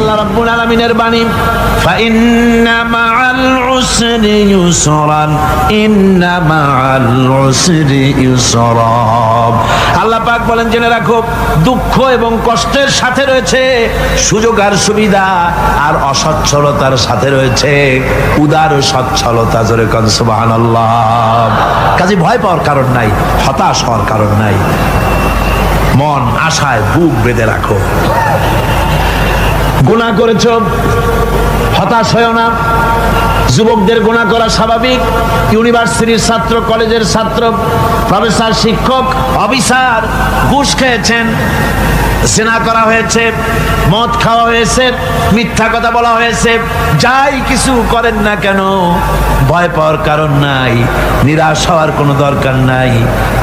আল্লাহ রাব্বুল আলামিনের বাণী, ফাইন্না মাআল উসরি ইউসরান, ইন্না মাআল উসরি ইউসরা। আল্লাহ পাক বলেন, জেনে রাখো, দুঃখ এবং কষ্টের সাথে রয়েছে সুযোগ আর সুবিধা, আর অসচ্ছলতার সাথে রয়েছে উদার সচ্ছলতা। জোরে কোন সুবহানাল্লাহ। কাজে ভয় পাওয়ার কারণ নাই, হতাশ হওয়ার কারণ নাই। মন আশায় বুক বেঁধে রাখো। গুনাহ করেছো, হতাশ হয়ো না। যুবকদের গুনাহ করা স্বাভাবিক। ইউনিভার্সিটির ছাত্র, কলেজের ছাত্র, প্রফেসর, শিক্ষক, অফিসার ঘুষ খেয়েছেন, জিনা করা হয়েছে, মদ খাওয়া হয়েছে, মিথ্যা কথা বলা হয়েছে, যাই কিছু করেন না কেন ভয় পাওয়ার কারণ নাই, নিরাশ হওয়ার কোনো দরকার নাই।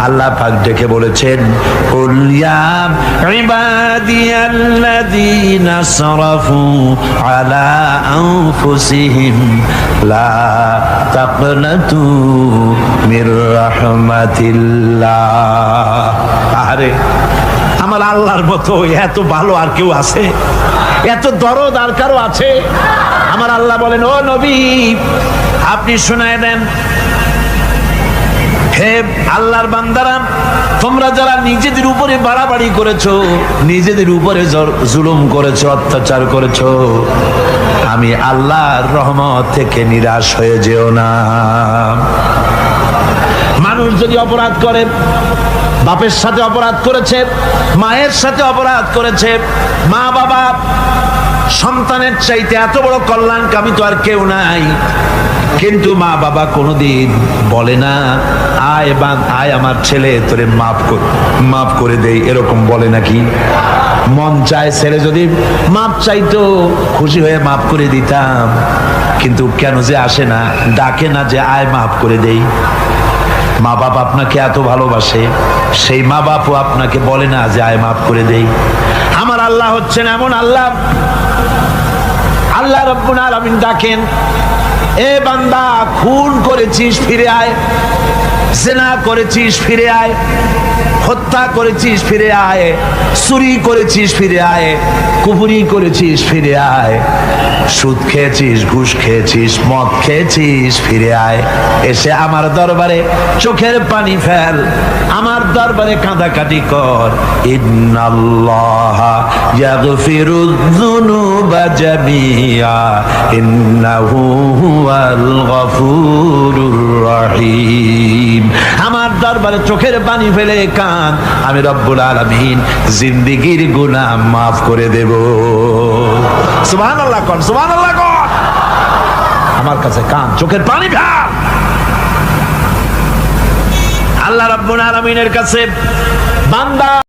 আল্লাহ পাক ডেকে বলেছেন, কুল ইয়া ইবাদিয়াল্লাযীনা আসরাফু আলা আনফুসিহিম লা তাকনাতু মির রাহমাতিল্লাহ। আরে আমার আল্লাহর মতো এত ভালো আর কেউ আছে? এত দরদ আর কারো আছে? আমার আল্লাহ বলেন, ও নবী, আপনি শোনায় দেন, হে আল্লাহর বান্দারা, তোমরা যারা নিজেদের উপরে বাড়াবাড়ি করেছো, নিজেদের উপরে জুলুম করেছো, অত্যাচার করেছো, আমি আল্লাহর রহমত থেকে নিরাশ হয়ে যেও না। মানুষ যদি অপরাধ করে, বাপের সাথে অপরাধ করেছে, মায়ের সাথে অপরাধ করেছে, মা বাবা সন্তানের চাইতে এত বড় কল্যাণকামী তো আর কেউ নাই, কিন্তু মা বাবা কোনোদিন বলে না, আয় আমার ছেলে তোরে মাফ করে দেই, এরকম বলে নাকি? মন চায় ছেলে যদি মাপ চাইতো, খুশি হয়ে মাফ করে দিতাম, কিন্তু কেন যে আসে না, ডাকে না যে আয় মাফ করে দেই। মা বাপ আপনাকে এত ভালোবাসে, সেই মা বাপও আপনাকে বলে না যে আয় মাফ করে দেই। আমার আল্লাহ হচ্ছেন এমন আল্লাহ, আল্লাহ রাব্বুল আলামিন ডাকেন, এ বান্দা, খুন করেছিস ফিরে আয়, জিনা করেছিস ফিরে আয়, হত্যা করেছিস ফিরে আয়, চুরি করেছিস ফিরে আয়, কুফরি করেছিস ফিরে আয়, সুদ খেয়েছিস, ঘুষ খেয়েছিস, মদ খেয়েছিস ফিরে আয়, এসে আমার দরবারে চোখের পানি ফেল, আমার দরবারে কাঁদাকাটি কর। ইন্নাল্লাহা ইয়াগফিরুয যুনুবা জামিআ ইন্নাহু হুয়াল গফুরুর রহিম। আমার দরবারে চোখের পানি ফেলে কান, আমি রব্বুল আলামিন জিন্দেগীর গুনাহ মাফ করে দেব। সুবহানাল্লাহ কোন, সুবহানাল্লাহ কোন। আমার কাছে কান, চোখের পানি ফেল। আল্লাহ রাব্বুল আলামিনের কাছে বান্দা